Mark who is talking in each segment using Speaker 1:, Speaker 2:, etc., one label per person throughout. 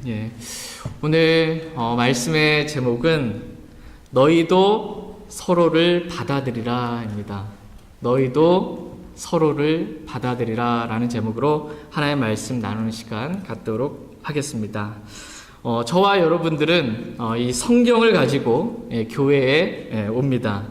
Speaker 1: 예. 오늘 말씀의 제목은 너희도 서로를 받아들이라입니다. 너희도 서로를 받아들이라 라는 제목으로 하나의 말씀 나누는 시간 갖도록 하겠습니다. 저와 여러분들은 이 성경을 가지고 교회에 옵니다.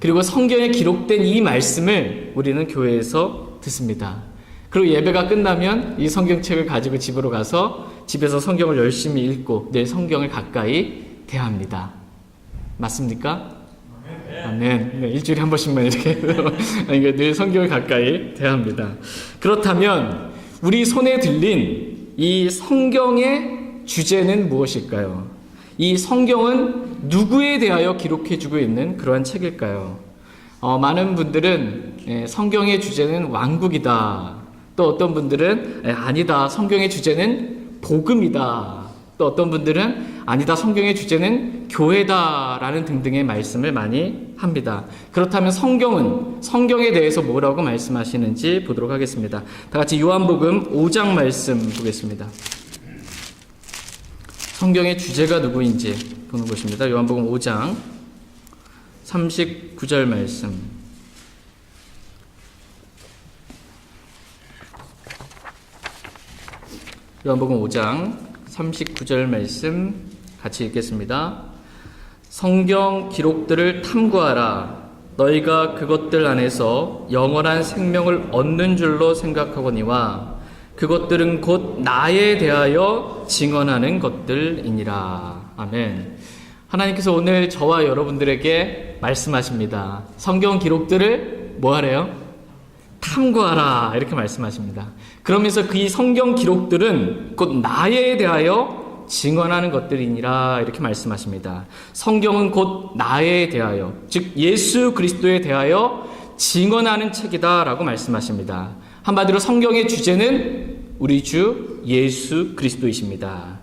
Speaker 1: 그리고 성경에 기록된 이 말씀을 우리는 교회에서 듣습니다. 그리고 예배가 끝나면 이 성경책을 가지고 집으로 가서 집에서 성경을 열심히 읽고 늘 성경을 가까이 대합니다. 맞습니까? 아멘. 네, 일주일에 한 번씩만 이렇게 늘 성경을 가까이 대합니다. 그렇다면 우리 손에 들린 이 성경의 주제는 무엇일까요? 이 성경은 누구에 대하여 기록해주고 있는 그러한 책일까요? 많은 분들은 성경의 주제는 왕국이다. 또 어떤 분들은 아니다, 성경의 주제는 복음이다. 또 어떤 분들은 아니다, 성경의 주제는 교회다 라는 등등의 말씀을 많이 합니다. 그렇다면 성경에 대해서 뭐라고 말씀하시는지 보도록 하겠습니다. 다 같이 요한복음 5장 말씀 보겠습니다. 성경의 주제가 누구인지 보는 것입니다. 요한복음 5장 39절 말씀. 요한복음 5장 39절 말씀 같이 읽겠습니다. 성경 기록들을 탐구하라. 너희가 그것들 안에서 영원한 생명을 얻는 줄로 생각하거니와 그것들은 곧 나에 대하여 증언하는 것들이니라. 아멘. 하나님께서 오늘 저와 여러분들에게 말씀하십니다. 성경 기록들을 뭐 하래요? 탐구하라 이렇게 말씀하십니다. 그러면서 그 성경 기록들은 곧 나에 대하여 증언하는 것들이니라 이렇게 말씀하십니다. 성경은 곧 나에 대하여, 즉 예수 그리스도에 대하여 증언하는 책이다 라고 말씀하십니다. 한마디로 성경의 주제는 우리 주 예수 그리스도이십니다.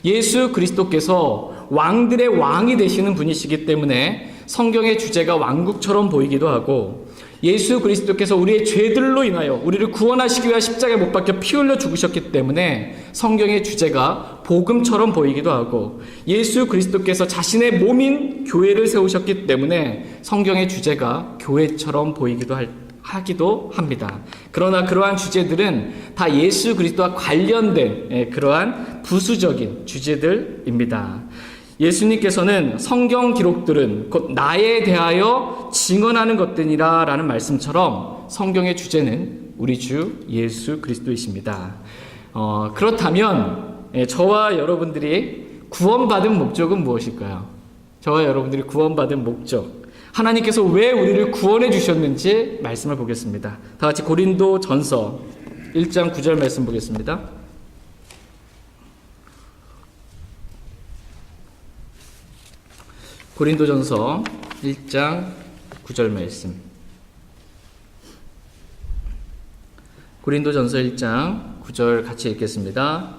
Speaker 1: 예수 그리스도께서 왕들의 왕이 되시는 분이시기 때문에 성경의 주제가 왕국처럼 보이기도 하고, 예수 그리스도께서 우리의 죄들로 인하여 우리를 구원하시기 위해 십자가에 못 박혀 피 흘려 죽으셨기 때문에 성경의 주제가 복음처럼 보이기도 하고, 예수 그리스도께서 자신의 몸인 교회를 세우셨기 때문에 성경의 주제가 교회처럼 보이기도 하기도 합니다. 그러나 그러한 주제들은 다 예수 그리스도와 관련된 그러한 부수적인 주제들입니다. 예수님께서는 성경 기록들은 곧 나에 대하여 증언하는 것들이라 라는 말씀처럼 성경의 주제는 우리 주 예수 그리스도이십니다. 그렇다면 저와 여러분들이 구원받은 목적은 무엇일까요? 저와 여러분들이 구원받은 목적, 하나님께서 왜 우리를 구원해 주셨는지 말씀을 보겠습니다. 다 같이 고린도전서 1장 9절 말씀 보겠습니다. 고린도전서 1장 9절 말씀. 고린도전서 1장 9절 같이 읽겠습니다.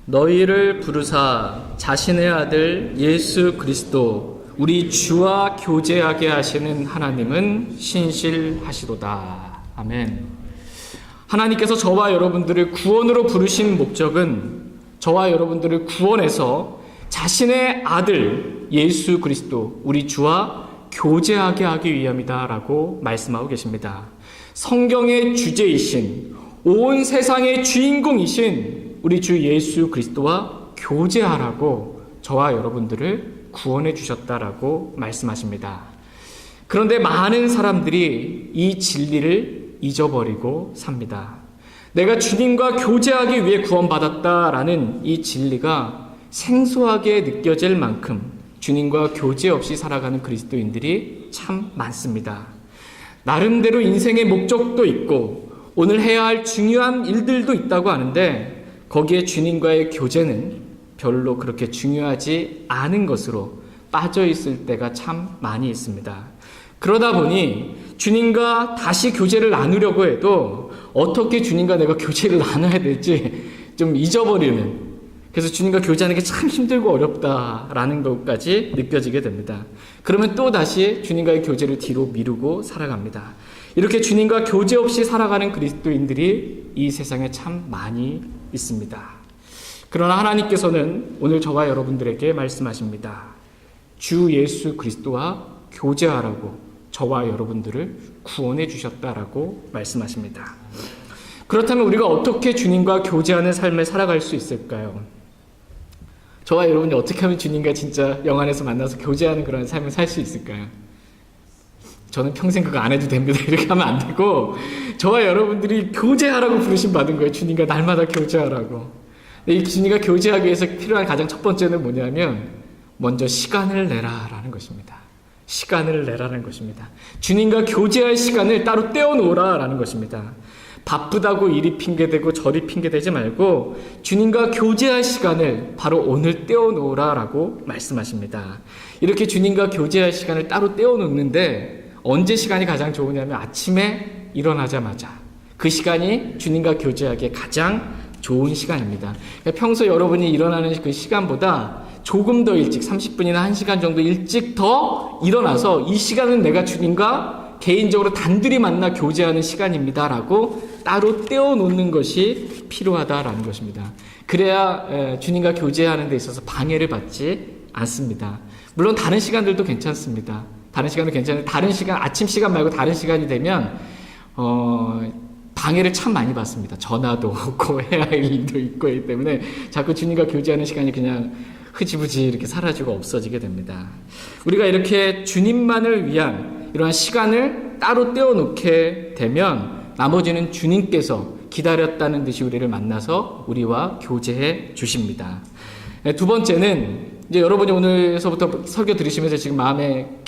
Speaker 1: 너희를 부르사 자신의 아들 예수 그리스도 우리 주와 교제하게 하시는 하나님은 신실하시도다. 아멘. 하나님께서 저와 여러분들을 구원으로 부르신 목적은 저와 여러분들을 구원해서 자신의 아들 예수 그리스도 우리 주와 교제하게 하기 위함이다 라고 말씀하고 계십니다. 성경의 주제이신, 온 세상의 주인공이신 우리 주 예수 그리스도와 교제하라고 저와 여러분들을 구원해 주셨다라고 말씀하십니다. 그런데 많은 사람들이 이 진리를 잊어버리고 삽니다. 내가 주님과 교제하기 위해 구원받았다라는 이 진리가 생소하게 느껴질 만큼 주님과 교제 없이 살아가는 그리스도인들이 참 많습니다. 나름대로 인생의 목적도 있고 오늘 해야 할 중요한 일들도 있다고 하는데 거기에 주님과의 교제는 별로 그렇게 중요하지 않은 것으로 빠져 있을 때가 참 많이 있습니다. 그러다 보니 주님과 다시 교제를 나누려고 해도 어떻게 주님과 내가 교제를 나눠야 될지 좀 잊어버리는, 그래서 주님과 교제하는 게 참 힘들고 어렵다라는 것까지 느껴지게 됩니다. 그러면 또 다시 주님과의 교제를 뒤로 미루고 살아갑니다. 이렇게 주님과 교제 없이 살아가는 그리스도인들이 이 세상에 참 많이 있습니다. 그러나 하나님께서는 오늘 저와 여러분들에게 말씀하십니다. 주 예수 그리스도와 교제하라고 저와 여러분들을 구원해 주셨다라고 말씀하십니다. 그렇다면 우리가 어떻게 주님과 교제하는 삶을 살아갈 수 있을까요? 저와 여러분이 어떻게 하면 주님과 진짜 영 안에서 만나서 교제하는 그런 삶을 살 수 있을까요? 저는 평생 그거 안 해도 됩니다. 이렇게 하면 안 되고, 저와 여러분들이 교제하라고 부르심 받은 거예요. 주님과 날마다 교제하라고. 이 주님과 교제하기 위해서 필요한 가장 첫 번째는 뭐냐면, 먼저 시간을 내라라는 것입니다. 시간을 내라는 것입니다. 주님과 교제할 시간을 따로 떼어놓으라라는 것입니다. 바쁘다고 이리 핑계대고 저리 핑계대지 말고 주님과 교제할 시간을 바로 오늘 떼어놓으라라고 말씀하십니다. 이렇게 주님과 교제할 시간을 따로 떼어놓는데 언제 시간이 가장 좋으냐면 아침에 일어나자마자 그 시간이 주님과 교제하기에 가장 좋은 시간입니다. 평소 여러분이 일어나는 그 시간보다 조금 더 일찍 30분이나 1시간 정도 일찍 더 일어나서 이 시간은 내가 주님과 개인적으로 단둘이 만나 교제하는 시간입니다라고 따로 떼어놓는 것이 필요하다라는 것입니다. 그래야 주님과 교제하는 데 있어서 방해를 받지 않습니다. 물론 다른 시간들도 괜찮습니다. 다른 시간도 괜찮은데 다른 시간, 아침 시간 말고 다른 시간이 되면 방해를 참 많이 받습니다. 전화도 오고 해야 할 일도 있고 하기 때문에 자꾸 주님과 교제하는 시간이 그냥 흐지부지 이렇게 사라지고 없어지게 됩니다. 우리가 이렇게 주님만을 위한 이러한 시간을 따로 떼어놓게 되면 나머지는 주님께서 기다렸다는 듯이 우리를 만나서 우리와 교제해 주십니다. 두 번째는 이제 여러분이 오늘서부터 설교 들으시면서 지금 마음에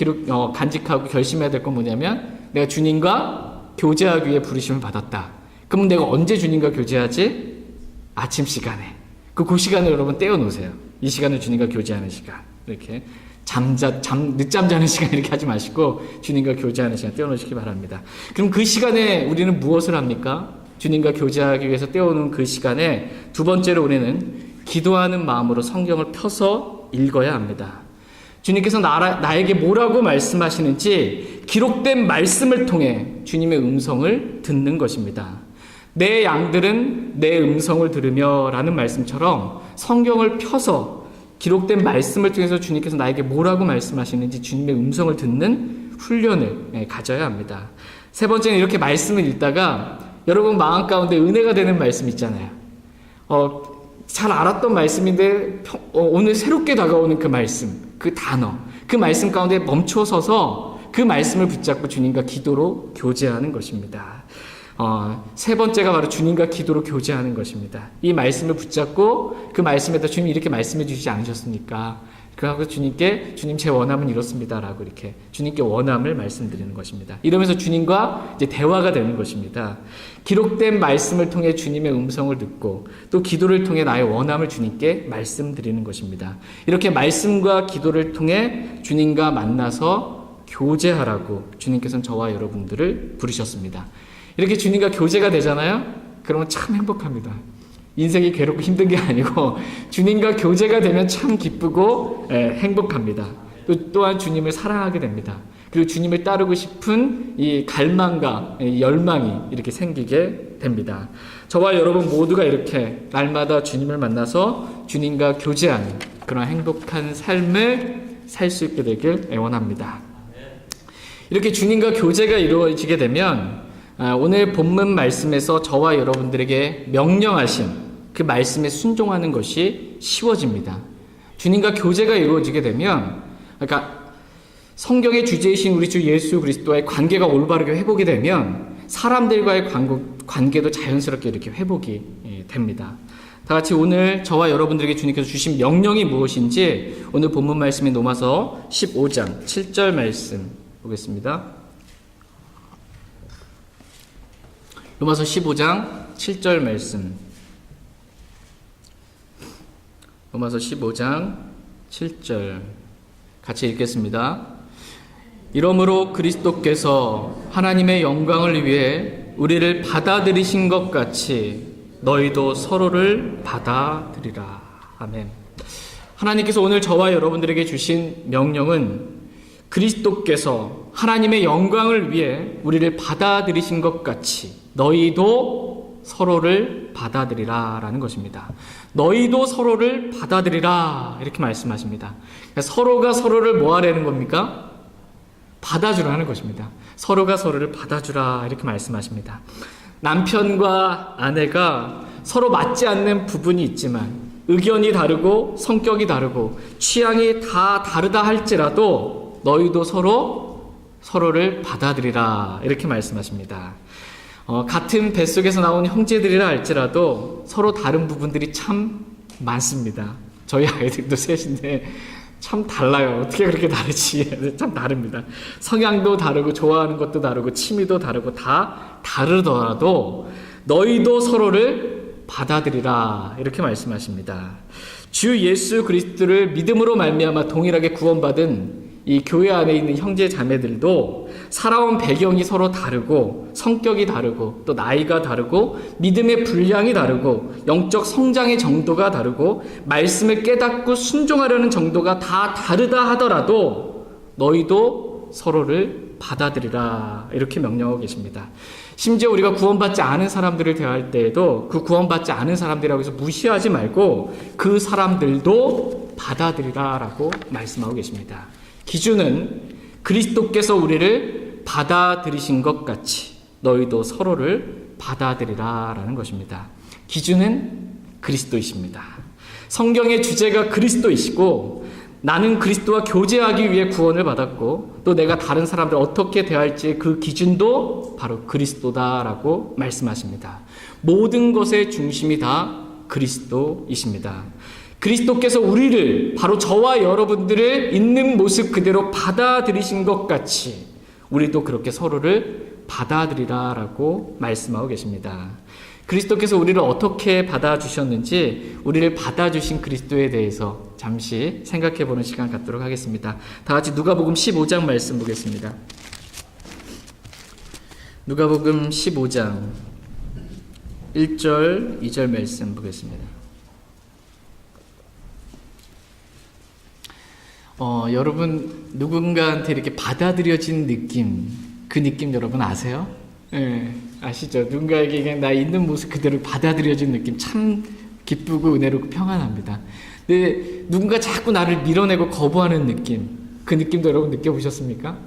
Speaker 1: 간직하고 결심해야 될 건 뭐냐면 내가 주님과 교제하기 위해 부르심을 받았다. 그럼 내가 언제 주님과 교제하지? 아침 시간에. 그 시간을 여러분 떼어놓으세요. 이 시간을 주님과 교제하는 시간. 이렇게 늦잠 자는 시간 이렇게 하지 마시고 주님과 교제하는 시간 떼어놓으시기 바랍니다. 그럼 그 시간에 우리는 무엇을 합니까? 주님과 교제하기 위해서 떼어놓은 그 시간에 두 번째로 우리는 기도하는 마음으로 성경을 펴서 읽어야 합니다. 주님께서 나에게 뭐라고 말씀하시는지 기록된 말씀을 통해 주님의 음성을 듣는 것입니다. 내 양들은 내 음성을 들으며 라는 말씀처럼 성경을 펴서 기록된 말씀을 통해서 주님께서 나에게 뭐라고 말씀하시는지 주님의 음성을 듣는 훈련을 가져야 합니다. 세 번째는 이렇게 말씀을 읽다가 여러분 마음 가운데 은혜가 되는 말씀 있잖아요. 잘 알았던 말씀인데 오늘 새롭게 다가오는 그 말씀, 그 단어, 그 말씀 가운데 멈춰서서 그 말씀을 붙잡고 주님과 기도로 교제하는 것입니다. 세 번째가 바로 주님과 기도로 교제하는 것입니다. 이 말씀을 붙잡고 그 말씀에다 주님이 이렇게 말씀해 주시지 않으셨습니까? 그래서 주님께 주님 제 원함은 이렇습니다라고 이렇게 주님께 원함을 말씀드리는 것입니다. 이러면서 주님과 이제 대화가 되는 것입니다. 기록된 말씀을 통해 주님의 음성을 듣고 또 기도를 통해 나의 원함을 주님께 말씀드리는 것입니다. 이렇게 말씀과 기도를 통해 주님과 만나서 교제하라고 주님께서는 저와 여러분들을 부르셨습니다. 이렇게 주님과 교제가 되잖아요? 그러면 참 행복합니다. 인생이 괴롭고 힘든 게 아니고 주님과 교제가 되면 참 기쁘고 행복합니다. 또한 주님을 사랑하게 됩니다. 그리고 주님을 따르고 싶은 이 갈망과 이 열망이 이렇게 생기게 됩니다. 저와 여러분 모두가 이렇게 날마다 주님을 만나서 주님과 교제하는 그런 행복한 삶을 살 수 있게 되길 애원합니다. 이렇게 주님과 교제가 이루어지게 되면 오늘 본문 말씀에서 저와 여러분들에게 명령하신 그 말씀에 순종하는 것이 쉬워집니다. 주님과 교제가 이루어지게 되면, 그러니까 성경의 주제이신 우리 주 예수 그리스도와의 관계가 올바르게 회복이 되면 사람들과의 관계도 자연스럽게 이렇게 회복이 됩니다. 다 같이 오늘 저와 여러분들에게 주님께서 주신 명령이 무엇인지 오늘 본문 말씀인 로마서 15장 7절 말씀 보겠습니다. 로마서 15장 7절 말씀. 로마서 15장 7절 같이 읽겠습니다. 이러므로 그리스도께서 하나님의 영광을 위해 우리를 받아들이신 것 같이 너희도 서로를 받아들이라. 아멘. 하나님께서 오늘 저와 여러분들에게 주신 명령은 그리스도께서 하나님의 영광을 위해 우리를 받아들이신 것 같이 너희도 서로를 받아들이라 라는 것입니다. 너희도 서로를 받아들이라 이렇게 말씀하십니다. 그러니까 서로가 서로를 뭐 하라는 겁니까? 받아주라는 것입니다. 서로가 서로를 받아주라 이렇게 말씀하십니다. 남편과 아내가 서로 맞지 않는 부분이 있지만 의견이 다르고 성격이 다르고 취향이 다 다르다 할지라도 너희도 서로를 받아들이라 이렇게 말씀하십니다. 같은 뱃속에서 나온 형제들이라 할지라도 서로 다른 부분들이 참 많습니다. 저희 아이들도 셋인데 참 달라요. 어떻게 그렇게 다르지? 참 다릅니다. 성향도 다르고 좋아하는 것도 다르고 취미도 다르고 다 다르더라도 너희도 서로를 받아들이라 이렇게 말씀하십니다. 주 예수 그리스도를 믿음으로 말미암아 동일하게 구원받은 이 교회 안에 있는 형제 자매들도 살아온 배경이 서로 다르고 성격이 다르고 또 나이가 다르고 믿음의 분량이 다르고 영적 성장의 정도가 다르고 말씀을 깨닫고 순종하려는 정도가 다 다르다 하더라도 너희도 서로를 받아들이라 이렇게 명령하고 계십니다. 심지어 우리가 구원받지 않은 사람들을 대할 때에도 그 구원받지 않은 사람들이라고 해서 무시하지 말고 그 사람들도 받아들이라 라고 말씀하고 계십니다. 기준은 그리스도께서 우리를 받아들이신 것 같이 너희도 서로를 받아들이라 라는 것입니다. 기준은 그리스도이십니다. 성경의 주제가 그리스도이시고 나는 그리스도와 교제하기 위해 구원을 받았고 또 내가 다른 사람들 어떻게 대할지 그 기준도 바로 그리스도다라고 말씀하십니다. 모든 것의 중심이 다 그리스도이십니다. 그리스도께서 우리를 바로 저와 여러분들을 있는 모습 그대로 받아들이신 것 같이 우리도 그렇게 서로를 받아들이라라고 말씀하고 계십니다. 그리스도께서 우리를 어떻게 받아주셨는지 우리를 받아주신 그리스도에 대해서 잠시 생각해보는 시간 갖도록 하겠습니다. 다 같이 누가복음 15장 말씀 보겠습니다. 누가복음 15장 1절 2절 말씀 보겠습니다. 여러분 누군가한테 이렇게 받아들여진 느낌, 그 느낌 여러분 아세요? 네, 아시죠? 누군가에게 그냥 나 있는 모습 그대로 받아들여진 느낌 참 기쁘고 은혜롭고 평안합니다. 근데 누군가 자꾸 나를 밀어내고 거부하는 느낌, 그 느낌도 여러분 느껴보셨습니까?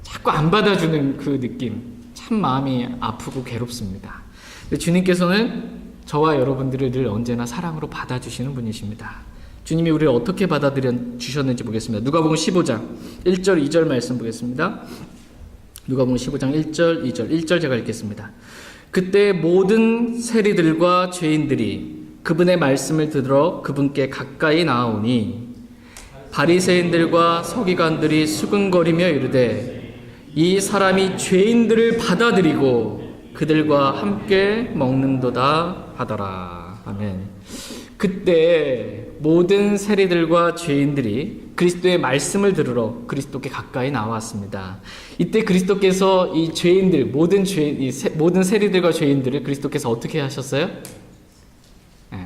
Speaker 1: 자꾸 안 받아주는 그 느낌 참 마음이 아프고 괴롭습니다. 근데 주님께서는 저와 여러분들을 늘 언제나 사랑으로 받아주시는 분이십니다. 주님이 우리를 어떻게 받아들여 주셨는지 보겠습니다. 누가복음 15장 1절 2절 말씀 보겠습니다. 누가복음 15장 1절 2절 1절 제가 읽겠습니다. 그때 모든 세리들과 죄인들이 그분의 말씀을 들어 그분께 가까이 나아오니 바리새인들과 서기관들이 수근거리며 이르되 이 사람이 죄인들을 받아들이고 그들과 함께 먹는도다 하더라. 아멘. 그때 모든 세리들과 죄인들이 그리스도의 말씀을 들으러 그리스도께 가까이 나왔습니다. 이때 그리스도께서 이 죄인들, 모든 세리들과 죄인들을 그리스도께서 어떻게 하셨어요?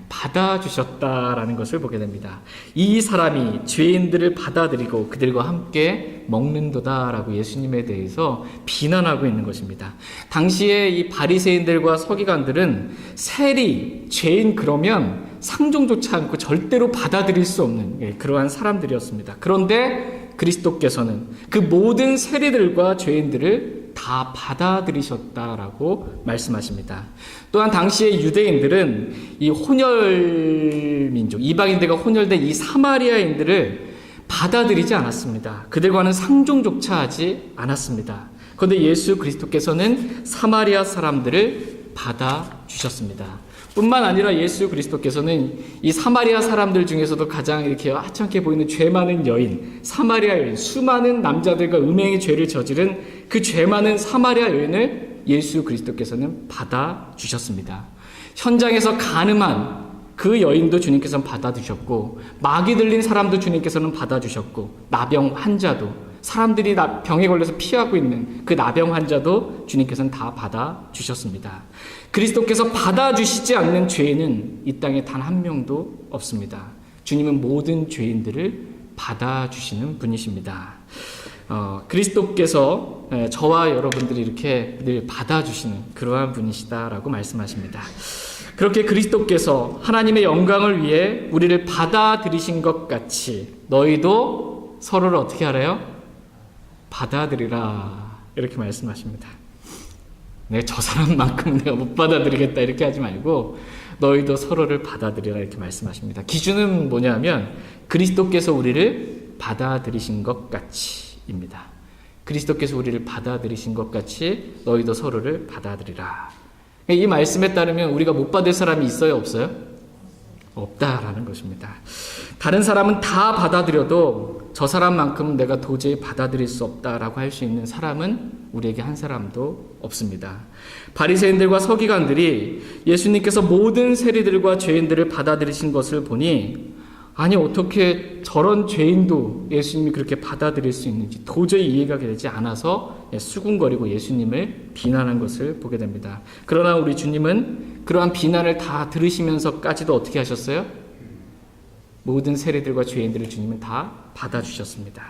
Speaker 1: 받아주셨다라는 것을 보게 됩니다. 이 사람이 죄인들을 받아들이고 그들과 함께 먹는도다라고 예수님에 대해서 비난하고 있는 것입니다. 당시에 이 바리새인들과 서기관들은 세리, 죄인 그러면 상종조차 않고 절대로 받아들일 수 없는 그러한 사람들이었습니다. 그런데 그리스도께서는 그 모든 세리들과 죄인들을 다 받아들이셨다라고 말씀하십니다. 또한 당시의 유대인들은 이 혼혈 민족, 이방인들과 혼혈된 이 사마리아인들을 받아들이지 않았습니다. 그들과는 상종조차 하지 않았습니다. 그런데 예수 그리스도께서는 사마리아 사람들을 받아주셨습니다. 뿐만 아니라 예수 그리스도께서는 이 사마리아 사람들 중에서도 가장 이렇게 하찮게 보이는 죄 많은 여인, 사마리아 여인, 수많은 남자들과 음행의 죄를 저지른 그 죄 많은 사마리아 여인을 예수 그리스도께서는 받아주셨습니다. 현장에서 간음한 그 여인도 주님께서는 받아주셨고 마귀 들린 사람도 주님께서는 받아주셨고 나병 환자도 사람들이 병에 걸려서 피하고 있는 그 나병 환자도 주님께서는 다 받아주셨습니다. 그리스도께서 받아주시지 않는 죄인은 이 땅에 단 한 명도 없습니다. 주님은 모든 죄인들을 받아주시는 분이십니다. 그리스도께서 저와 여러분들이 이렇게 늘 받아주시는 그러한 분이시다라고 말씀하십니다. 그렇게 그리스도께서 하나님의 영광을 위해 우리를 받아들이신 것 같이 너희도 서로를 어떻게 하래요? 받아들이라 이렇게 말씀하십니다. 내가 저 사람만큼 내가 못 받아들이겠다 이렇게 하지 말고 너희도 서로를 받아들이라 이렇게 말씀하십니다. 기준은 뭐냐면 그리스도께서 우리를 받아들이신 것 같이입니다. 그리스도께서 우리를 받아들이신 것 같이 너희도 서로를 받아들이라. 이 말씀에 따르면 우리가 못 받을 사람이 있어요, 없어요? 없다라는 것입니다. 다른 사람은 다 받아들여도 저 사람만큼은 내가 도저히 받아들일 수 없다라고 할 수 있는 사람은 우리에게 한 사람도 없습니다. 바리새인들과 서기관들이 예수님께서 모든 세리들과 죄인들을 받아들이신 것을 보니 아니 어떻게 저런 죄인도 예수님이 그렇게 받아들일 수 있는지 도저히 이해가 되지 않아서 수군거리고 예수님을 비난한 것을 보게 됩니다. 그러나 우리 주님은 그러한 비난을 다 들으시면서까지도 어떻게 하셨어요? 모든 세리들과 죄인들을 주님은 다 받아주셨습니다.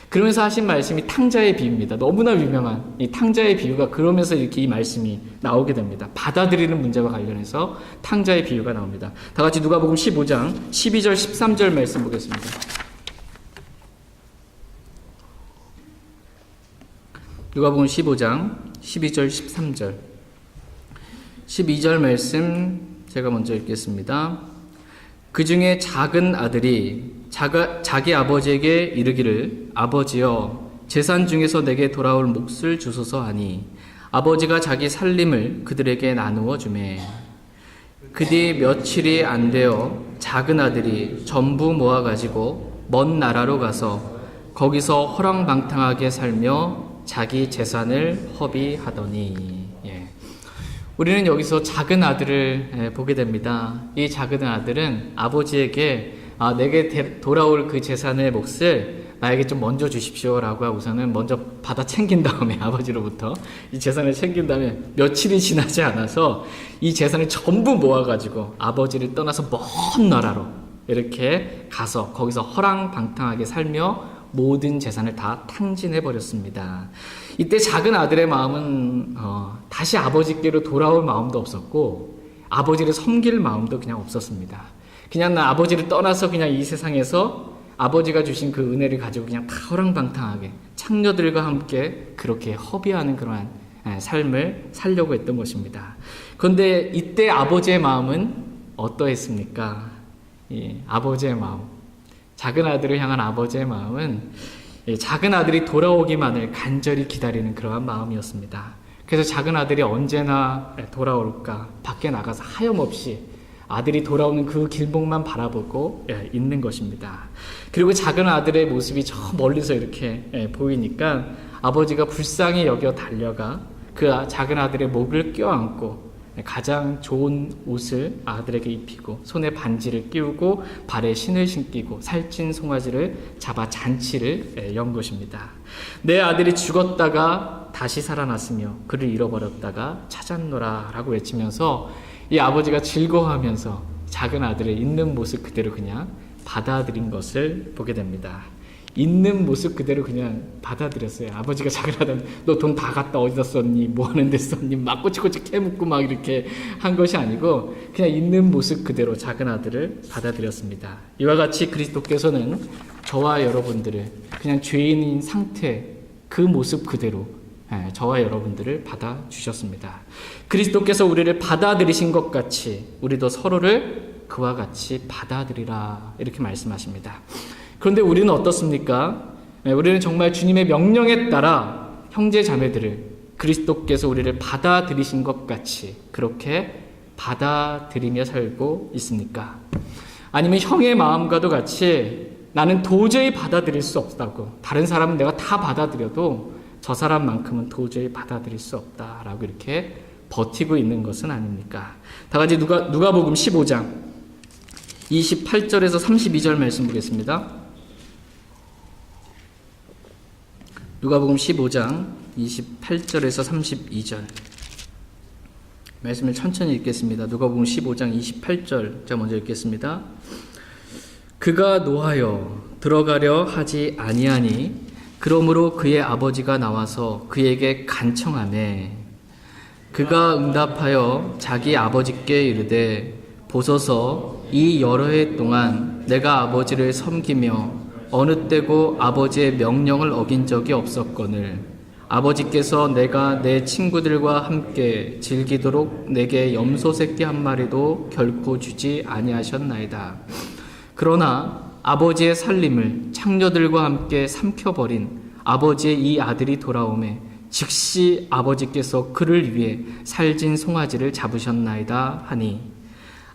Speaker 1: 그러면서 하신 말씀이 탕자의 비유입니다. 너무나 유명한 이 탕자의 비유가 그러면서 이렇게 이 말씀이 나오게 됩니다. 받아들이는 문제와 관련해서 탕자의 비유가 나옵니다. 다 같이 누가복음 15장 12절 13절 말씀 보겠습니다. 누가복음 15장 12절 13절 12절 말씀 제가 먼저 읽겠습니다. 그 중에 작은 아들이 자기 아버지에게 이르기를 아버지여 재산 중에서 내게 돌아올 몫을 주소서 하니 아버지가 자기 살림을 그들에게 나누어 주매 그 뒤 며칠이 안 되어 작은 아들이 전부 모아 가지고 먼 나라로 가서 거기서 허랑방탕하게 살며 자기 재산을 허비하더니. 우리는 여기서 작은 아들을 보게 됩니다. 이 작은 아들은 아버지에게 내게 돌아올 그 재산의 몫을 나에게 좀 먼저 주십시오 라고 우선은 먼저 받아 챙긴 다음에 아버지로부터 이 재산을 챙긴 다음에 며칠이 지나지 않아서 이 재산을 전부 모아가지고 아버지를 떠나서 먼 나라로 이렇게 가서 거기서 허랑방탕하게 살며 모든 재산을 다 탕진해버렸습니다. 이때 작은 아들의 마음은 다시 아버지께로 돌아올 마음도 없었고 아버지를 섬길 마음도 그냥 없었습니다. 그냥 나 아버지를 떠나서 그냥 이 세상에서 아버지가 주신 그 은혜를 가지고 그냥 다 허랑방탕하게 창녀들과 함께 그렇게 허비하는 그러한 삶을 살려고 했던 것입니다. 그런데 이때 아버지의 마음은 어떠했습니까? 아버지의 마음, 작은 아들을 향한 아버지의 마음은 작은 아들이 돌아오기만을 간절히 기다리는 그러한 마음이었습니다. 그래서 작은 아들이 언제나 돌아올까 밖에 나가서 하염없이 아들이 돌아오는 그 길목만 바라보고 있는 것입니다. 그리고 작은 아들의 모습이 저 멀리서 이렇게 보이니까 아버지가 불쌍히 여겨 달려가 그 작은 아들의 목을 껴안고 가장 좋은 옷을 아들에게 입히고 손에 반지를 끼우고 발에 신을 신기고 살찐 송아지를 잡아 잔치를 연 것입니다. 내 아들이 죽었다가 다시 살아났으며 그를 잃어버렸다가 찾았노라 라고 외치면서 이 아버지가 즐거워하면서 작은 아들의 있는 모습 그대로 그냥 받아들인 것을 보게 됩니다. 있는 모습 그대로 그냥 받아들였어요. 아버지가 작은 아들, 너 돈 다 갖다 어디다 썼니? 뭐 하는 데 썼니? 막 꼬치꼬치 캐묻고 막 이렇게 한 것이 아니고 그냥 있는 모습 그대로 작은 아들을 받아들였습니다. 이와 같이 그리스도께서는 저와 여러분들을 그냥 죄인인 상태 그 모습 그대로 저와 여러분들을 받아주셨습니다. 그리스도께서 우리를 받아들이신 것 같이 우리도 서로를 그와 같이 받아들이라 이렇게 말씀하십니다. 그런데 우리는 어떻습니까? 우리는 정말 주님의 명령에 따라 형제 자매들을 그리스도께서 우리를 받아들이신 것 같이 그렇게 받아들이며 살고 있습니까? 아니면 형의 마음과도 같이 나는 도저히 받아들일 수 없다고 다른 사람은 내가 다 받아들여도 저 사람만큼은 도저히 받아들일 수 없다라고 이렇게 버티고 있는 것은 아닙니까? 다 같이 누가복음 15장 28절에서 32절 말씀 보겠습니다. 누가복음 15장 28절에서 32절 말씀을 천천히 읽겠습니다. 누가복음 15장 28절 제가 먼저 읽겠습니다. 그가 노하여 들어가려 하지 아니하니 그러므로 그의 아버지가 나와서 그에게 간청하매 그가 응답하여 자기 아버지께 이르되 보소서 이 여러 해 동안 내가 아버지를 섬기며 어느 때고 아버지의 명령을 어긴 적이 없었거늘 아버지께서 내가 내 친구들과 함께 즐기도록 내게 염소 새끼 한 마리도 결코 주지 아니하셨나이다. 그러나 아버지의 살림을 창녀들과 함께 삼켜버린 아버지의 이 아들이 돌아오매 즉시 아버지께서 그를 위해 살진 송아지를 잡으셨나이다 하니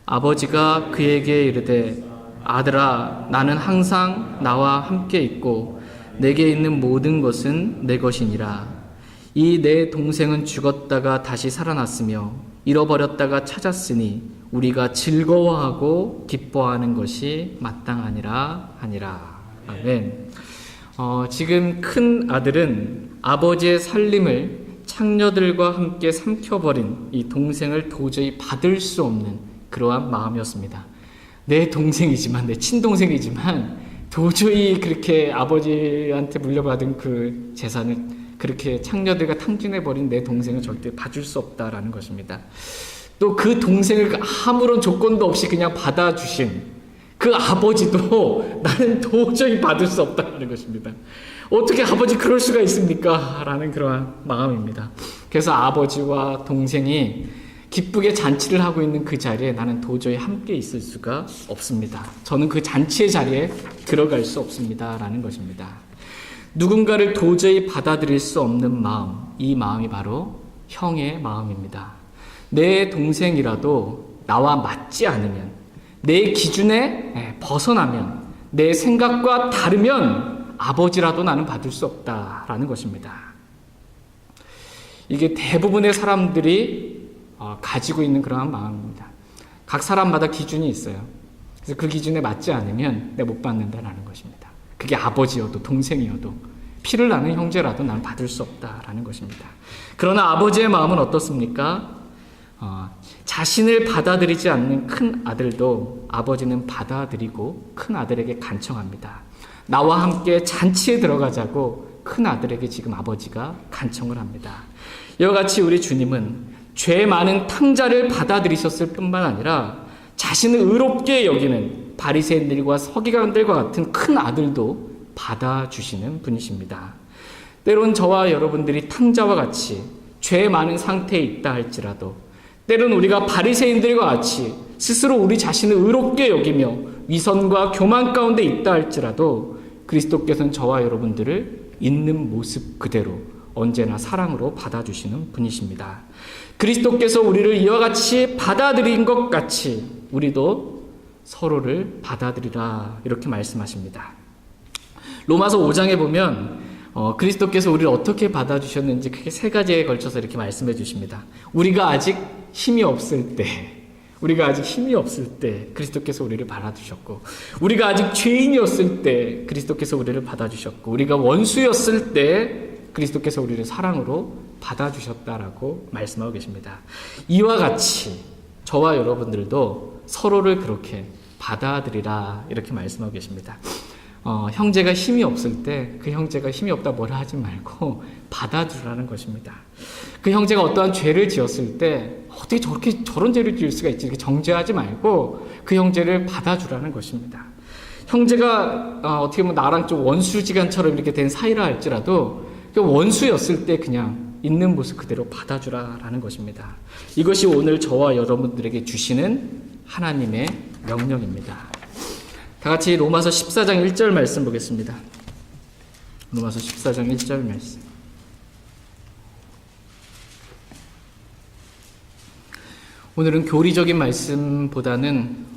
Speaker 1: 아버지가 그에게 이르되 아들아 나는 항상 나와 함께 있고 내게 있는 모든 것은 내 것이니라. 이 내 동생은 죽었다가 다시 살아났으며 잃어버렸다가 찾았으니 우리가 즐거워하고 기뻐하는 것이 마땅하니라 하니라. 아멘. 지금 큰 아들은 아버지의 살림을 창녀들과 함께 삼켜버린 이 동생을 도저히 받을 수 없는 그러한 마음이었습니다. 내 동생이지만, 내 친동생이지만 도저히 그렇게 아버지한테 물려받은 그 재산을 그렇게 창녀들과 탕진해버린 내 동생을 절대 봐줄 수 없다라는 것입니다. 또 그 동생을 아무런 조건도 없이 그냥 받아주신 그 아버지도 나는 도저히 받을 수 없다는 것입니다. 어떻게 아버지 그럴 수가 있습니까? 라는 그러한 마음입니다. 그래서 아버지와 동생이 기쁘게 잔치를 하고 있는 그 자리에 나는 도저히 함께 있을 수가 없습니다. 저는 그 잔치의 자리에 들어갈 수 없습니다. 라는 것입니다. 누군가를 도저히 받아들일 수 없는 마음, 이 마음이 바로 형의 마음입니다. 내 동생이라도 나와 맞지 않으면, 내 기준에 벗어나면, 내 생각과 다르면 아버지라도 나는 받을 수 없다라는 것입니다. 이게 대부분의 사람들이 가지고 있는 그러한 마음입니다. 각 사람마다 기준이 있어요. 그래서 그 기준에 맞지 않으면 내가 못 받는다라는 것입니다. 그게 아버지여도 동생이어도 피를 나는 형제라도 나는 받을 수 없다라는 것입니다. 그러나 아버지의 마음은 어떻습니까? 자신을 받아들이지 않는 큰 아들도 아버지는 받아들이고 큰 아들에게 간청합니다. 나와 함께 잔치에 들어가자고 큰 아들에게 지금 아버지가 간청을 합니다. 이와 같이 우리 주님은 죄 많은 탕자를 받아들이셨을 뿐만 아니라 자신을 의롭게 여기는 바리새인들과 서기관들과 같은 큰 아들도 받아주시는 분이십니다. 때론 저와 여러분들이 탕자와 같이 죄 많은 상태에 있다 할지라도 때론 우리가 바리새인들과 같이 스스로 우리 자신을 의롭게 여기며 위선과 교만 가운데 있다 할지라도 그리스도께서는 저와 여러분들을 있는 모습 그대로 언제나 사랑으로 받아주시는 분이십니다. 그리스도께서 우리를 이와 같이 받아들인 것 같이 우리도 서로를 받아들이라 이렇게 말씀하십니다. 로마서 5장에 보면 그리스도께서 우리를 어떻게 받아주셨는지 크게 세 가지에 걸쳐서 이렇게 말씀해 주십니다. 우리가 아직 힘이 없을 때 그리스도께서 우리를 받아주셨고, 우리가 아직 죄인이었을 때 그리스도께서 우리를 받아주셨고, 우리가 원수였을 때 그리스도께서 우리를 사랑으로 받아주셨다라고 말씀하고 계십니다. 이와 같이 저와 여러분들도 서로를 그렇게 받아들이라 이렇게 말씀하고 계십니다. 형제가 힘이 없을 때 그 형제가 힘이 없다 뭐라 하지 말고 받아주라는 것입니다. 그 형제가 어떠한 죄를 지었을 때 어떻게 저런 죄를 지을 수가 있지 이렇게 정죄하지 말고 그 형제를 받아주라는 것입니다. 형제가 어떻게 보면 나랑 좀 원수지간처럼 이렇게 된 사이라 할지라도 그 원수였을 때 그냥 있는 모습 그대로 받아주라라는 것입니다. 이것이 오늘 저와 여러분들에게 주시는 하나님의 명령입니다. 다 같이 로마서 14장 1절 말씀 보겠습니다. 로마서 14장 1절 말씀. 오늘은 교리적인 말씀보다는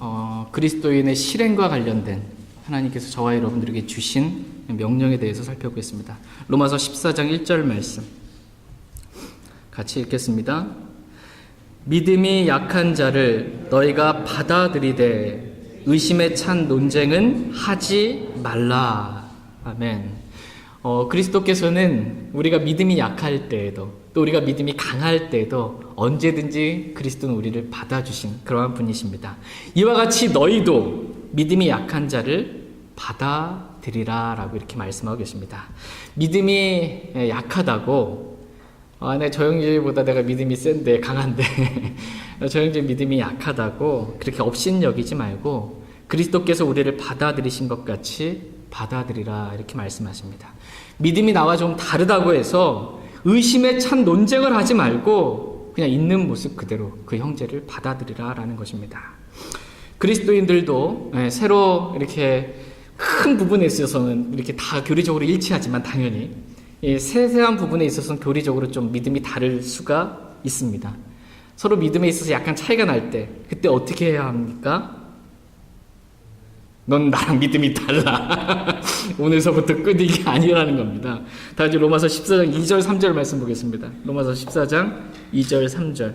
Speaker 1: 그리스도인의 실행과 관련된 하나님께서 저와 여러분들에게 주신 명령에 대해서 살펴보겠습니다. 로마서 14장 1절 말씀 같이 읽겠습니다. 믿음이 약한 자를 너희가 받아들이되 의심에 찬 논쟁은 하지 말라. 아멘. 그리스도께서는 우리가 믿음이 약할 때에도 또 우리가 믿음이 강할 때에도 언제든지 그리스도는 우리를 받아주신 그러한 분이십니다. 이와 같이 너희도 믿음이 약한 자를 받아들이라 라고 이렇게 말씀하고 계십니다. 믿음이 약하다고, 저 형제보다 내가 믿음이 센데, 강한데, 저 형제 믿음이 약하다고 그렇게 업신여기지 말고 그리스도께서 우리를 받아들이신 것 같이 받아들이라 이렇게 말씀하십니다. 믿음이 나와 좀 다르다고 해서 의심에 찬 논쟁을 하지 말고 그냥 있는 모습 그대로 그 형제를 받아들이라 라는 것입니다. 그리스도인들도 새로 이렇게 큰 부분에 있어서는 이렇게 다 교리적으로 일치하지만 당연히 세세한 부분에 있어서는 교리적으로 좀 믿음이 다를 수가 있습니다. 서로 믿음에 있어서 약간 차이가 날 때 그때 어떻게 해야 합니까? 넌 나랑 믿음이 달라. 오늘서부터 끝 이게 아니라는 겁니다. 다 같이 로마서 14장 2절 3절 말씀 보겠습니다. 로마서 14장 2절 3절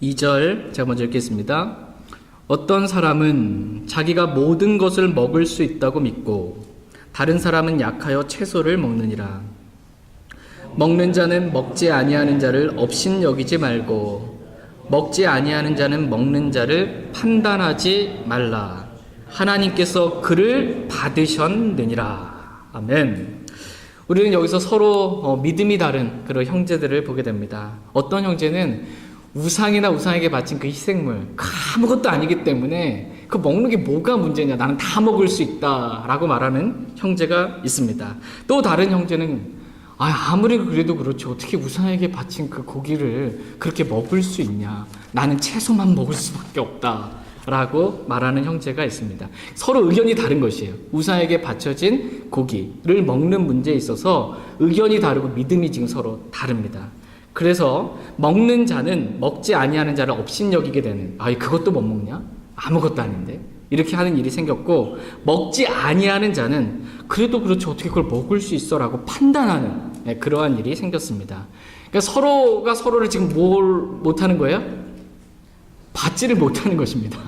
Speaker 1: 2절 제가 먼저 읽겠습니다. 어떤 사람은 자기가 모든 것을 먹을 수 있다고 믿고 다른 사람은 약하여 채소를 먹느니라. 먹는 자는 먹지 아니하는 자를 업신여기지 말고 먹지 아니하는 자는 먹는 자를 판단하지 말라. 하나님께서 그를 받으셨느니라. 아멘. 우리는 여기서 서로 믿음이 다른 그런 형제들을 보게 됩니다. 어떤 형제는 우상이나 우상에게 바친 그 희생물 아무것도 아니기 때문에 그 먹는 게 뭐가 문제냐, 나는 다 먹을 수 있다라고 말하는 형제가 있습니다. 또 다른 형제는 아무리 그래도 그렇지 어떻게 우상에게 바친 그 고기를 그렇게 먹을 수 있냐, 나는 채소만 먹을 수밖에 없다 라고 말하는 형제가 있습니다. 서로 의견이 다른 것이에요. 우상에게 바쳐진 고기를 먹는 문제에 있어서 의견이 다르고 믿음이 지금 서로 다릅니다. 그래서 먹는 자는 먹지 아니하는 자를 업신여기게 되는, 그것도 못 먹냐? 아무것도 아닌데 이렇게 하는 일이 생겼고, 먹지 아니하는 자는 그래도 그렇지 어떻게 그걸 먹을 수 있어 라고 판단하는 그러한 일이 생겼습니다. 그러니까 서로가 서로를 지금 뭘 못하는 거예요? 받지를 못하는 것입니다.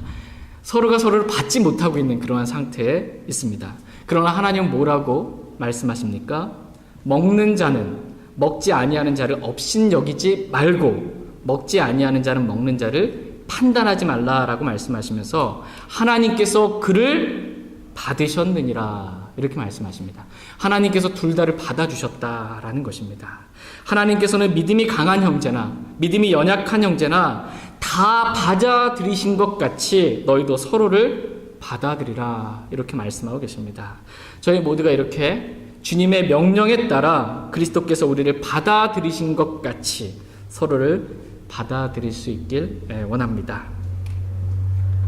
Speaker 1: 서로가 서로를 받지 못하고 있는 그러한 상태에 있습니다. 그러나 하나님은 뭐라고 말씀하십니까? 먹는 자는 먹지 아니하는 자를 업신여기지 말고 먹지 아니하는 자는 먹는 자를 판단하지 말라라고 말씀하시면서 하나님께서 그를 받으셨느니라 이렇게 말씀하십니다. 하나님께서 둘 다를 받아주셨다라는 것입니다. 하나님께서는 믿음이 강한 형제나 믿음이 연약한 형제나 다 받아들이신 것 같이 너희도 서로를 받아들이라 이렇게 말씀하고 계십니다. 저희 모두가 이렇게 주님의 명령에 따라 그리스도께서 우리를 받아들이신 것 같이 서로를 받아들일 수 있길 원합니다.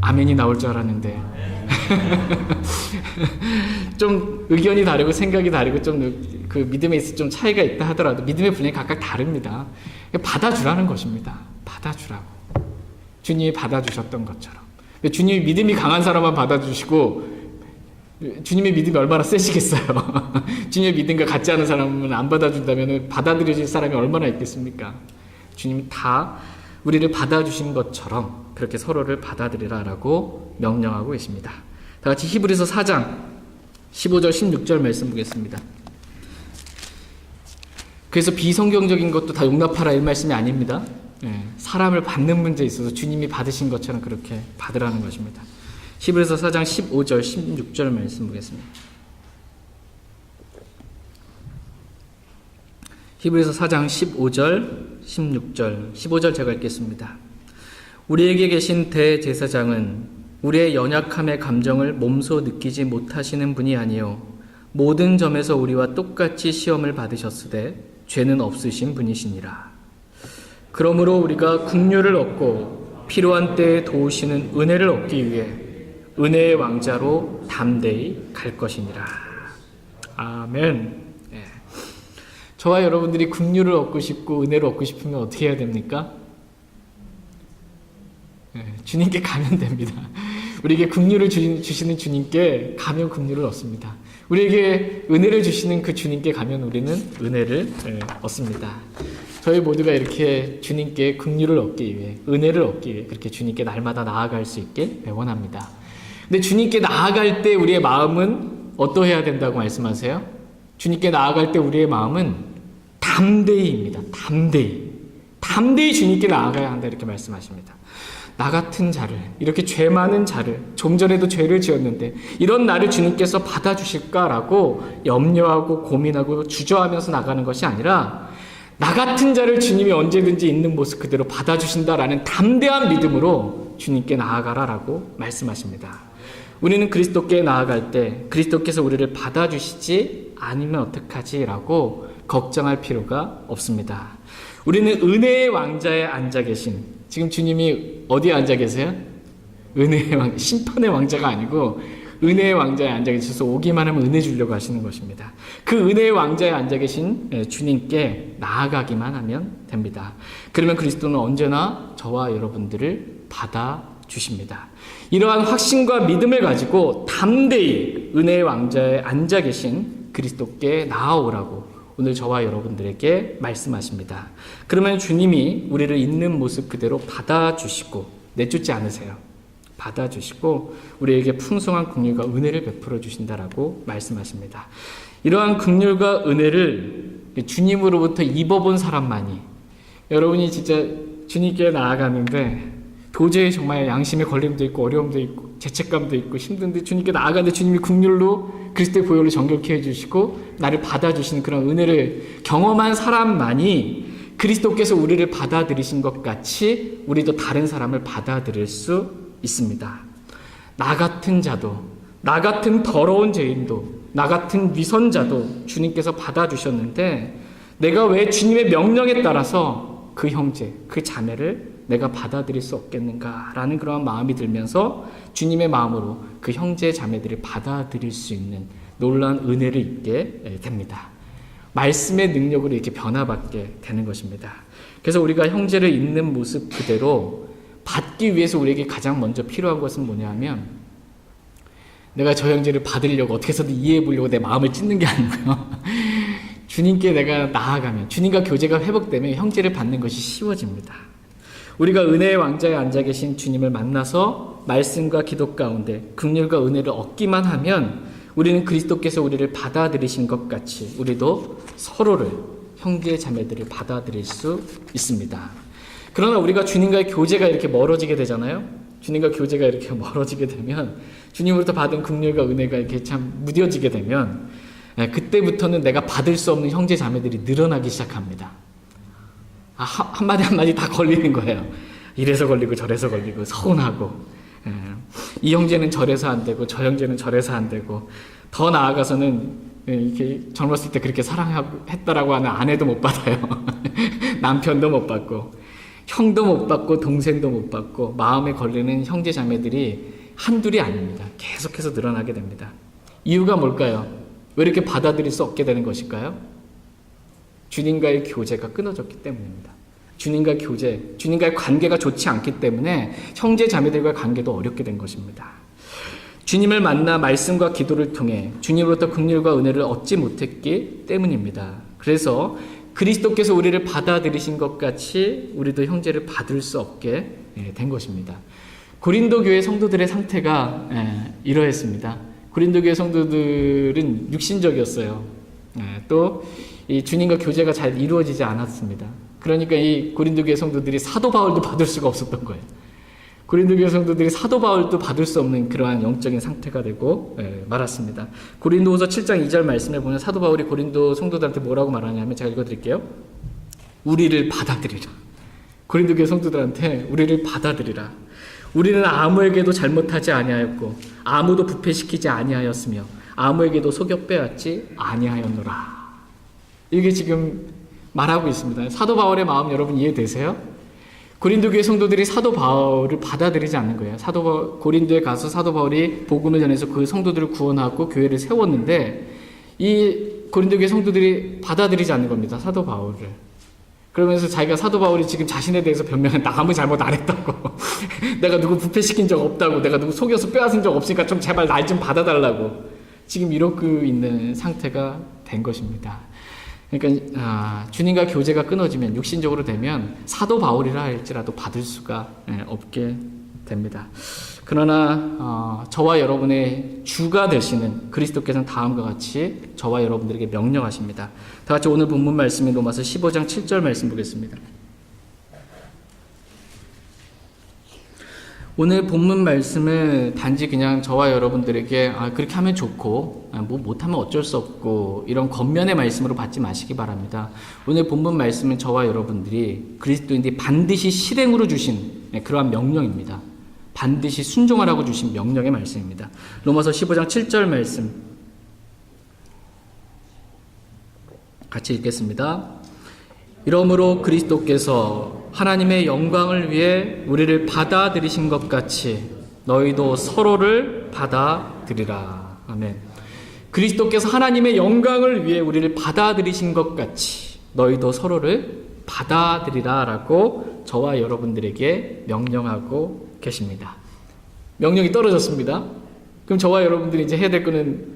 Speaker 1: 아멘이 나올 줄 알았는데 좀 의견이 다르고 생각이 다르고 좀 그 믿음에 있어 좀 차이가 있다 하더라도 믿음의 분량이 각각 다릅니다. 받아주라는 것입니다. 받아주라고. 주님이 받아주셨던 것처럼. 주님이 믿음이 강한 사람만 받아주시고 주님의 믿음이 얼마나 세시겠어요. 주님의 믿음과 같지 않은 사람은 안 받아준다면 받아들여질 사람이 얼마나 있겠습니까? 주님이 다 우리를 받아주신 것처럼 그렇게 서로를 받아들이라라고 명령하고 계십니다. 다 같이 히브리서 4장 15절 16절 말씀 보겠습니다. 그래서 비성경적인 것도 다 용납하라 이 말씀이 아닙니다. 사람을 받는 문제에 있어서 주님이 받으신 것처럼 그렇게 받으라는 것입니다. 히브리서 4장 15절 16절 말씀 보겠습니다. 히브리서 4장 15절 16절 15절 제가 읽겠습니다. 우리에게 계신 대제사장은 우리의 연약함의 감정을 몸소 느끼지 못하시는 분이 아니요 모든 점에서 우리와 똑같이 시험을 받으셨으되 죄는 없으신 분이시니라. 그러므로 우리가 긍휼을 얻고 필요한 때에 도우시는 은혜를 얻기 위해 은혜의 왕자로 담대히 갈 것이니라. 아멘. 저와 여러분들이 긍휼을 얻고 싶고 은혜를 얻고 싶으면 어떻게 해야 됩니까? 주님께 가면 됩니다. 우리에게 긍휼을 주시는 주님께 가면 긍휼을 얻습니다. 우리에게 은혜를 주시는 그 주님께 가면 우리는 은혜를 얻습니다. 저희 모두가 이렇게 주님께 긍휼을 얻기 위해 은혜를 얻기 위해 그렇게 주님께 날마다 나아갈 수 있길 원합니다. 근데 주님께 나아갈 때 우리의 마음은 어떠해야 된다고 말씀하세요? 주님께 나아갈 때 우리의 마음은 담대히입니다. 담대히 주님께 나아가야 한다 이렇게 말씀하십니다. 나 같은 자를, 이렇게 죄 많은 자를, 좀 전에도 죄를 지었는데 이런 나를 주님께서 받아주실까라고 염려하고 고민하고 주저하면서 나가는 것이 아니라 나 같은 자를 주님이 언제든지 있는 모습 그대로 받아주신다라는 담대한 믿음으로 주님께 나아가라라고 말씀하십니다. 우리는 그리스도께 나아갈 때 그리스도께서 우리를 받아주시지 않으면 어떡하지라고 걱정할 필요가 없습니다. 우리는 은혜의 왕자에 앉아 계신, 지금 주님이 어디에 앉아 계세요? 은혜의 왕자, 심판의 왕자가 아니고 은혜의 왕자에 앉아 계셔서 오기만 하면 은혜 주려고 하시는 것입니다. 그 은혜의 왕자에 앉아 계신 주님께 나아가기만 하면 됩니다. 그러면 그리스도는 언제나 저와 여러분들을 받아주십니다. 이러한 확신과 믿음을 가지고 담대히 은혜의 왕자에 앉아 계신 그리스도께 나아오라고 오늘 저와 여러분들에게 말씀하십니다. 그러면 주님이 우리를 있는 모습 그대로 받아주시고 내쫓지 않으세요. 받아주시고 우리에게 풍성한 긍휼과 은혜를 베풀어 주신다라고 말씀하십니다. 이러한 긍휼과 은혜를 주님으로부터 입어본 사람만이, 여러분이 진짜 주님께 나아가는데 도저히 정말 양심에 걸림도 있고 어려움도 있고 죄책감도 있고 힘든데 주님께 나아가는데 주님이 긍휼로 그리스도의 보혈로 정결케 해주시고 나를 받아주시는 그런 은혜를 경험한 사람만이 그리스도께서 우리를 받아들이신 것 같이 우리도 다른 사람을 받아들일 수 있습니다. 나 같은 자도, 나 같은 더러운 죄인도, 나 같은 위선자도 주님께서 받아주셨는데 내가 왜 주님의 명령에 따라서 그 형제, 그 자매를 내가 받아들일 수 없겠는가라는 그러한 마음이 들면서 주님의 마음으로 그 형제 자매들을 받아들일 수 있는 놀라운 은혜를 입게 됩니다. 말씀의 능력으로 이렇게 변화받게 되는 것입니다. 그래서 우리가 형제를 있는 모습 그대로 받기 위해서 우리에게 가장 먼저 필요한 것은 뭐냐면 내가 저 형제를 받으려고 어떻게 해서든 이해해 보려고 내 마음을 찢는 게 아니고요. 주님께 내가 나아가면, 주님과 교제가 회복되면 형제를 받는 것이 쉬워집니다. 우리가 은혜의 왕자에 앉아 계신 주님을 만나서 말씀과 기도 가운데 긍휼과 은혜를 얻기만 하면 우리는 그리스도께서 우리를 받아들이신 것 같이 우리도 서로를, 형제 자매들을 받아들일 수 있습니다. 그러나 우리가 주님과의 교제가 이렇게 멀어지게 되잖아요. 주님과 교제가 이렇게 멀어지게 되면 주님으로부터 받은 긍휼과 은혜가 이렇게 참 무뎌지게 되면 그때부터는 내가 받을 수 없는 형제 자매들이 늘어나기 시작합니다. 한마디 한마디 다 걸리는 거예요. 이래서 걸리고 저래서 걸리고 서운하고 이 형제는 저래서 안 되고 저 형제는 저래서 안 되고 더 나아가서는 이렇게 젊었을 때 그렇게 사랑했다라고 하는 아내도 못 받아요. 남편도 못 받고 형도 못 받고 동생도 못 받고 마음에 걸리는 형제 자매들이 한둘이 아닙니다. 계속해서 늘어나게 됩니다. 이유가 뭘까요? 왜 이렇게 받아들일 수 없게 되는 것일까요? 주님과의 교제가 끊어졌기 때문입니다. 주님과의 교제, 주님과의 관계가 좋지 않기 때문에 형제 자매들과의 관계도 어렵게 된 것입니다. 주님을 만나 말씀과 기도를 통해 주님으로부터 긍휼과 은혜를 얻지 못했기 때문입니다. 그래서 그리스도께서 우리를 받아들이신 것 같이 우리도 형제를 받을 수 없게 된 것입니다. 고린도 교회 성도들의 상태가 이러했습니다. 고린도 교회 성도들은 육신적이었어요. 또 이 주님과 교제가 잘 이루어지지 않았습니다. 그러니까 이 고린도 교회 성도들이 사도 바울도 받을 수가 없었던 거예요. 고린도 교회 성도들이 사도 바울도 받을 수 없는 그러한 영적인 상태가 되고 말았습니다. 고린도후서 7장 2절 말씀을 보면 사도 바울이 고린도 성도들한테 뭐라고 말하냐면 제가 읽어드릴게요. 우리를 받아들이라. 고린도 교회 성도들한테 우리를 받아들이라. 우리는 아무에게도 잘못하지 아니하였고 아무도 부패시키지 아니하였으며 아무에게도 속여 빼앗지 아니하였노라. 이게 지금 말하고 있습니다. 사도 바울의 마음 여러분 이해되세요? 고린도 교회 성도들이 사도 바울을 받아들이지 않는 거예요. 고린도에 가서 사도 바울이 복음을 전해서 그 성도들을 구원하고 교회를 세웠는데 이 고린도 교회 성도들이 받아들이지 않는 겁니다. 사도 바울을. 그러면서 자기가 사도 바울이 지금 자신에 대해서 변명해. 나 아무 잘못 안 했다고. 내가 누구 부패시킨 적 없다고. 내가 누구 속여서 빼앗은 적 없으니까 좀 제발 날 좀 받아달라고. 지금 이러고 있는 상태가 된 것입니다. 그러니까 주님과 교제가 끊어지면 육신적으로 되면 사도 바울이라 할지라도 받을 수가 없게 됩니다. 그러나 저와 여러분의 주가 되시는 그리스도께서는 다음과 같이 저와 여러분들에게 명령하십니다. 다 같이 오늘 본문 말씀인 로마서 15장 7절 말씀 보겠습니다. 오늘 본문 말씀을 단지 그냥 저와 여러분들에게 그렇게 하면 좋고 뭐 못하면 어쩔 수 없고 이런 겉면의 말씀으로 받지 마시기 바랍니다. 오늘 본문 말씀은 저와 여러분들이 그리스도인들이 반드시 실행으로 주신 그러한 명령입니다. 반드시 순종하라고 주신 명령의 말씀입니다. 로마서 15장 7절 말씀 같이 읽겠습니다. 이러므로 그리스도께서 하나님의 영광을 위해 우리를 받아들이신 것 같이 너희도 서로를 받아들이라. 아멘. 그리스도께서 하나님의 영광을 위해 우리를 받아들이신 것 같이 너희도 서로를 받아들이라 라고 저와 여러분들에게 명령하고 계십니다. 명령이 떨어졌습니다. 그럼 저와 여러분들이 이제 해야 될 거는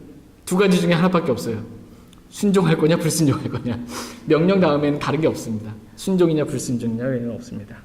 Speaker 1: 두 가지 중에 하나밖에 없어요. 순종할 거냐 불순종할 거냐. 명령 다음에는 다른 게 없습니다. 순종이냐 불순종이냐 외에는 없습니다.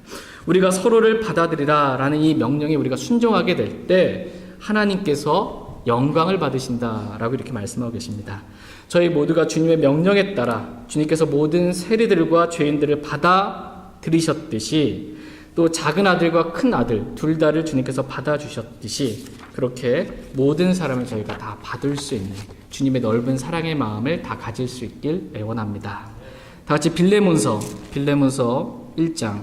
Speaker 1: 우리가 서로를 받아들이라 라는 이 명령에 우리가 순종하게 될 때 하나님께서 영광을 받으신다라고 이렇게 말씀하고 계십니다. 저희 모두가 주님의 명령에 따라 주님께서 모든 세리들과 죄인들을 받아들이셨듯이 또 작은 아들과 큰 아들 둘 다를 주님께서 받아주셨듯이 그렇게 모든 사람을 저희가 다 받을 수 있는 주님의 넓은 사랑의 마음을 다 가질 수 있길 애원합니다. 다 같이 빌레몬서 1장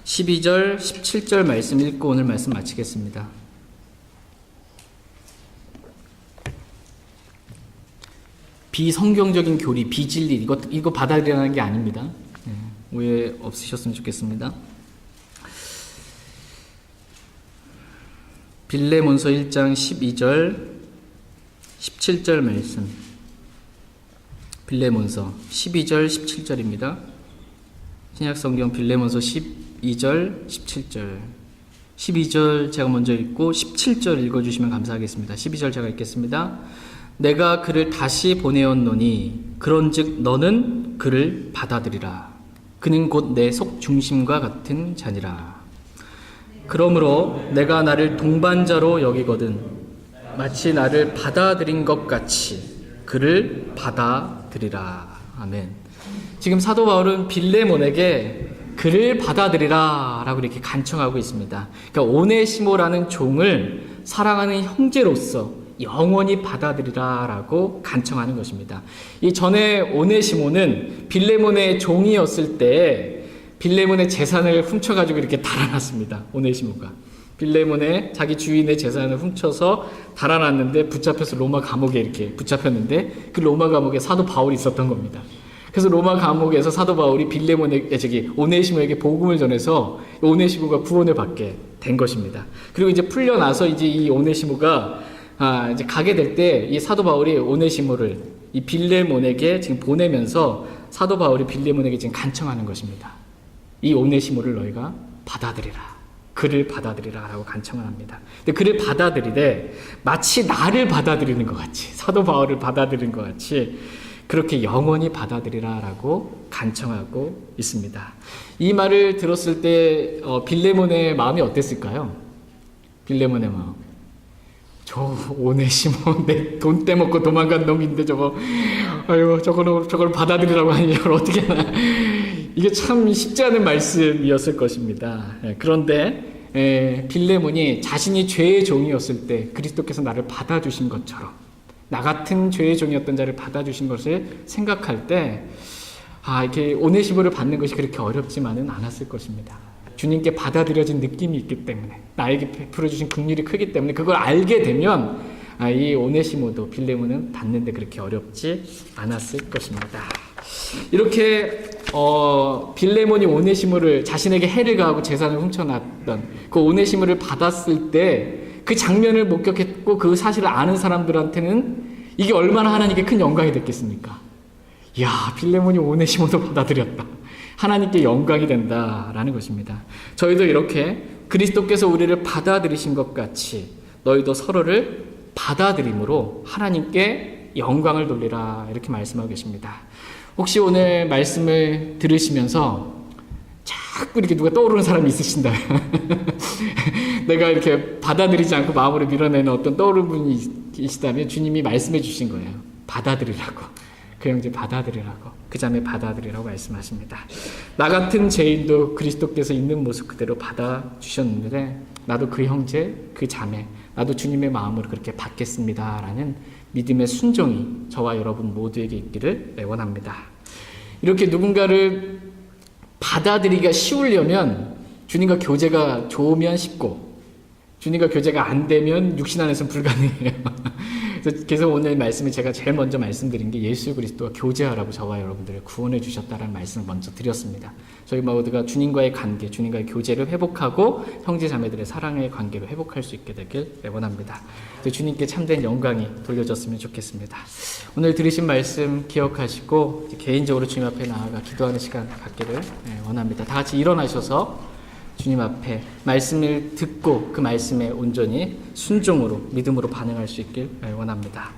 Speaker 1: 12절 17절 말씀 읽고 오늘 말씀 마치겠습니다. 비성경적인 교리, 비진리 이거 받아들이라는 게 아닙니다. 오해 없으셨으면 좋겠습니다. 빌레몬서 1장 12절 17절 말씀 빌레몬서 12절 17절입니다. 신약성경 빌레몬서 12절 17절 12절 제가 먼저 읽고 17절 읽어주시면 감사하겠습니다. 12절 제가 읽겠습니다. 내가 그를 다시 보내었노니 그런즉 너는 그를 받아들이라. 그는 곧 내 속 중심과 같은 자니라. 그러므로 내가 나를 동반자로 여기거든 마치 나를 받아들인 것 같이 그를 받아들이라. 아멘. 지금 사도 바울은 빌레몬에게 그를 받아들이라 라고 이렇게 간청하고 있습니다. 그러니까 오네시모라는 종을 사랑하는 형제로서 영원히 받아들이라 라고 간청하는 것입니다. 이 전에 오네시모는 빌레몬의 종이었을 때 빌레몬의 재산을 훔쳐가지고 이렇게 달아났습니다. 오네시모가 빌레몬의 자기 주인의 재산을 훔쳐서 달아났는데 붙잡혀서 로마 감옥에 이렇게 붙잡혔는데 그 로마 감옥에 사도 바울이 있었던 겁니다. 그래서 로마 감옥에서 사도 바울이 오네시모에게 복음을 전해서 오네시모가 구원을 받게 된 것입니다. 그리고 이제 풀려나서 이제 이 오네시모가 이제 가게 될 때 이 사도 바울이 오네시모를 이 빌레몬에게 지금 보내면서 사도 바울이 빌레몬에게 지금 간청하는 것입니다. 이 오네시모를 너희가 받아들이라. 그를 받아들이라 라고 간청을 합니다. 근데 그를 받아들이되 마치 나를 받아들이는 것 같이 사도 바울을 받아들이는 것 같이 그렇게 영원히 받아들이라 라고 간청하고 있습니다. 이 말을 들었을 때 빌레몬의 마음이 어땠을까요? 빌레몬의 마음. 저 오네시모 내 돈 떼먹고 도망간 놈인데 저걸 받아들이라고 하니 저걸 어떻게 하나. 이게 참 쉽지 않은 말씀이었을 것입니다. 그런데 빌레몬이 자신이 죄의 종이었을 때 그리스도께서 나를 받아주신 것처럼 나 같은 죄의 종이었던 자를 받아주신 것을 생각할 때 이렇게 오네시모를 받는 것이 그렇게 어렵지만은 않았을 것입니다. 주님께 받아들여진 느낌이 있기 때문에 나에게 베풀어 주신 긍휼이 크기 때문에 그걸 알게 되면 이 오네시모도 빌레몬은 받는데 그렇게 어렵지 않았을 것입니다. 이렇게 빌레몬이 오네시모를 자신에게 해를 가하고 재산을 훔쳐놨던 그 오네시모를 받았을 때 그 장면을 목격했고 그 사실을 아는 사람들한테는 이게 얼마나 하나님께 큰 영광이 됐겠습니까? 이야, 빌레몬이 오네시모도 받아들였다. 하나님께 영광이 된다라는 것입니다. 저희도 이렇게 그리스도께서 우리를 받아들이신 것 같이 너희도 서로를 받아들임으로 하나님께 영광을 돌리라 이렇게 말씀하고 계십니다. 혹시 오늘 말씀을 들으시면서 자꾸 이렇게 누가 떠오르는 사람이 있으신다면 내가 이렇게 받아들이지 않고 마음으로 밀어내는 어떤 떠오르는 분이 계시다면 주님이 말씀해 주신 거예요. 받아들이라고.
Speaker 2: 그 형제 받아들이라고, 그 자매 받아들이라고 말씀하십니다. 나 같은 죄인도 그리스도께서 있는 모습 그대로 받아주셨는데 나도 그 형제, 그 자매, 나도 주님의 마음으로 그렇게 받겠습니다라는 믿음의 순종이 저와 여러분 모두에게 있기를 원합니다. 이렇게 누군가를 받아들이기가 쉬우려면 주님과 교제가 좋으면 쉽고 주님과 교제가 안 되면 육신 안에서는 불가능해요. 그래서 오늘 말씀에 제가 제일 먼저 말씀드린 게 예수 그리스도와 교제하라고 저와 여러분들을 구원해 주셨다는 말씀을 먼저 드렸습니다. 저희 모두가 주님과의 관계, 주님과의 교제를 회복하고 형제 자매들의 사랑의 관계를 회복할 수 있게 되길 원합니다. 주님께 참된 영광이 돌려졌으면 좋겠습니다. 오늘 들으신 말씀 기억하시고 개인적으로 주님 앞에 나아가 기도하는 시간 갖기를 원합니다. 다 같이 일어나셔서 주님 앞에 말씀을 듣고 그 말씀에 온전히 순종으로 믿음으로 반응할 수 있길 원합니다.